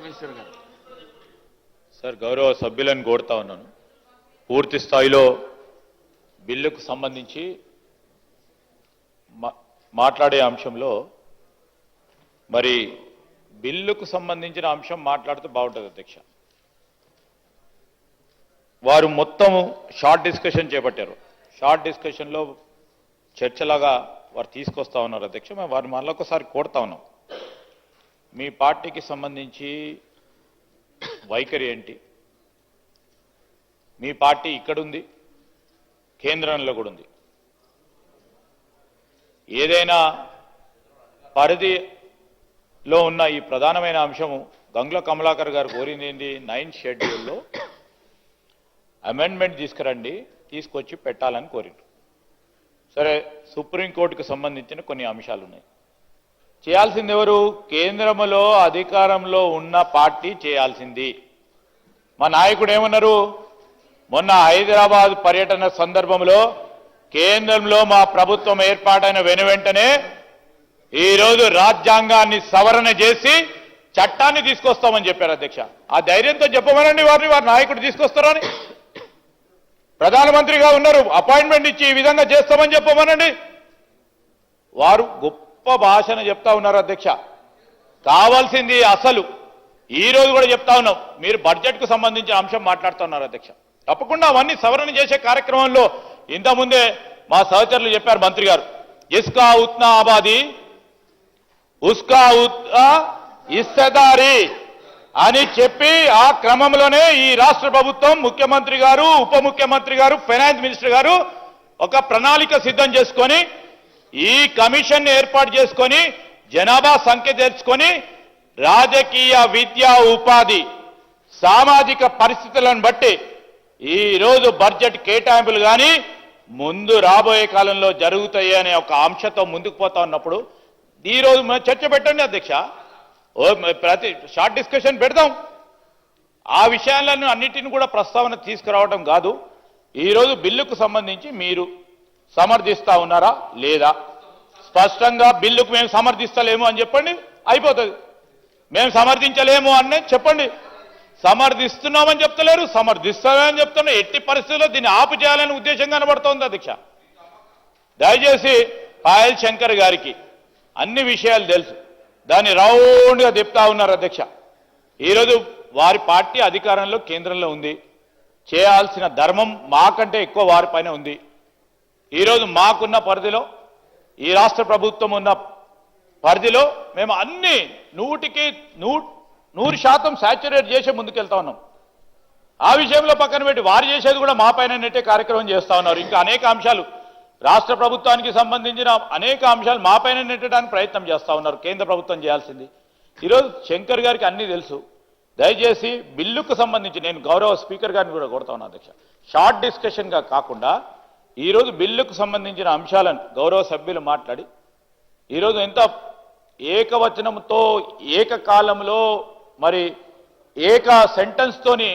Minister గారు. Sir గౌరవ సభ్యులను కోరుతా ఉన్నాను, పూర్తి స్థాయిలో బిల్లుకు సంబంధించి మాట్లాడే అంశంలో మరి బిల్లుకు సంబంధించిన అంశం మాట్లాడుతూ బాగుంటుంది అధ్యక్ష. వారు మొత్తం షార్ట్ డిస్కషన్ చేపట్టారు. షార్ట్ డిస్కషన్లో చర్చలాగా వారు తీసుకొస్తా ఉన్నారు అధ్యక్ష. మేము వారిని మళ్ళీ ఒకసారి కోరుతా ఉన్నాం, మీ పార్టీకి సంబంధించి వైఖరి ఏంటి? మీ పార్టీ ఇక్కడుంది, కేంద్రంలో కూడా ఉంది. ఏదైనా పరిధిలో ఉన్న ఈ ప్రధానమైన అంశము గంగుల కమలాకర్ గారు కోరింది ఏంటి? 9th షెడ్యూల్లో అమెండ్మెంట్ తీసుకురండి, తీసుకొచ్చి పెట్టాలని కోరిండ్రు. సరే, సుప్రీంకోర్టుకు సంబంధించిన కొన్ని అంశాలు ఉన్నాయి. చేయాల్సింది ఎవరు? కేంద్రంలో అధికారంలో ఉన్న పార్టీ చేయాల్సింది. మా నాయకుడు ఏమన్నారు? మొన్న హైదరాబాద్ పర్యటన సందర్భంలో కేంద్రంలో మా ప్రభుత్వం ఏర్పాటైన వెనువెంటనే ఈరోజు రాజ్యాంగాన్ని సవరణ చేసి చట్టాన్ని తీసుకొస్తామని చెప్పారు అధ్యక్ష. ఆ ధైర్యంతో చెప్పమనండి వారి నాయకుడు తీసుకొస్తారని. ప్రధానమంత్రిగా ఉన్నారు, అపాయింట్మెంట్ ఇచ్చి ఈ విధంగా చేస్తామని చెప్పమనండి. వారు గొప్ప భాషణ చెప్తా ఉన్నారు అధ్యక్ష. కావాల్సింది అసలు ఈ రోజు కూడా చెప్తా ఉన్నాం, మీరు బడ్జెట్కు సంబంధించిన అంశం మాట్లాడుతున్నారు అధ్యక్ష. తప్పకుండా అవన్నీ సవరణ చేసే కార్యక్రమంలో ఇంతకుముందే మా సహచరులు చెప్పారు మంత్రి గారు, ఇస్కా ఉత్నా ఆబాదీ ఉస్కా ఉత్నా హిస్సేదారీ అని చెప్పి ఆ క్రమంలోనే ఈ రాష్ట్ర ప్రభుత్వం ముఖ్యమంత్రి గారు, ఉప ముఖ్యమంత్రి గారు, ఫైనాన్స్ మినిస్టర్ గారు ఒక ప్రణాళిక సిద్ధం చేసుకొని ఈ కమిషన్ ఏర్పాటు చేసుకొని జనాభా సంఖ్య తెచ్చుకొని రాజకీయ, విద్యా, ఉపాధి, సామాజిక పరిస్థితులను బట్టి ఈరోజు బడ్జెట్ కేటాయింపులు కానీ ముందు రాబోయే కాలంలో జరుగుతాయి అనే ఒక అంశంతో ముందుకు పోతా ఉన్నప్పుడు ఈరోజు చర్చ పెట్టండి అధ్యక్ష. ప్రతి షార్ట్ డిస్కషన్ పెడదాం. ఆ విషయాలను అన్నిటిని కూడా ప్రస్తావన తీసుకురావడం కాదు. ఈరోజు బిల్లుకు సంబంధించి మీరు సమర్థిస్తా ఉన్నారా లేదా? స్పష్టంగా బిల్లుకు మేము సమర్థిస్తలేము అని చెప్పండి, అయిపోతుంది. మేము సమర్థించలేము అని చెప్పండి. సమర్థిస్తున్నామని చెప్తలేరు, సమర్థిస్తామని చెప్తున్నా. ఎట్టి పరిస్థితుల్లో దీన్ని ఆపు చేయాలనే ఉద్దేశం కనబడుతోంది అధ్యక్ష. దయచేసి పాయల్ శంకర్ గారికి అన్ని విషయాలు తెలుసు, దాన్ని రౌండ్గా చెప్తా ఉన్నారు అధ్యక్ష. ఈరోజు వారి పార్టీ అధికారంలో కేంద్రంలో ఉంది, చేయాల్సిన ధర్మం మాకంటే ఎక్కువ వారిపైన ఉంది. ఈరోజు మాకున్న పరిధిలో, ఈ రాష్ట్ర ప్రభుత్వం ఉన్న పరిధిలో మేము అన్ని 100% శాచ్యురేట్ చేసి ముందుకెళ్తా ఉన్నాం. ఆ విషయంలో పక్కన పెట్టి వారు చేసేది కూడా మా పైన నెట్టే కార్యక్రమం చేస్తా ఉన్నారు. ఇంకా అనేక అంశాలు రాష్ట్ర ప్రభుత్వానికి సంబంధించిన అనేక అంశాలు మా పైన నెట్టడానికి ప్రయత్నం చేస్తా ఉన్నారు. కేంద్ర ప్రభుత్వం చేయాల్సింది. ఈరోజు శంకర్ గారికి అన్నీ తెలుసు. దయచేసి బిల్లుకు సంబంధించి నేను గౌరవ స్పీకర్ గారిని కూడా కోరుతా ఉన్నాను అధ్యక్ష, షార్ట్ డిస్కషన్గా కాకుండా ఈరోజు బిల్లుకు సంబంధించిన అంశాలను గౌరవ సభ్యులు మాట్లాడి ఈరోజు ఎంత ఏకవచనంతో ఏకకాలంలో మరి ఏక సెంటెన్స్తోని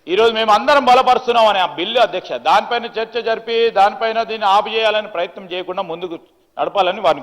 ఈరోజు మేము అందరం బలపరుస్తున్నాం అనే ఆ బిల్లు అధ్యక్ష, దానిపైన చర్చ జరిపి దానిపైన దీన్ని ఆపు చేయాలని ప్రయత్నం చేయకుండా ముందుకు నడపాలని వారిని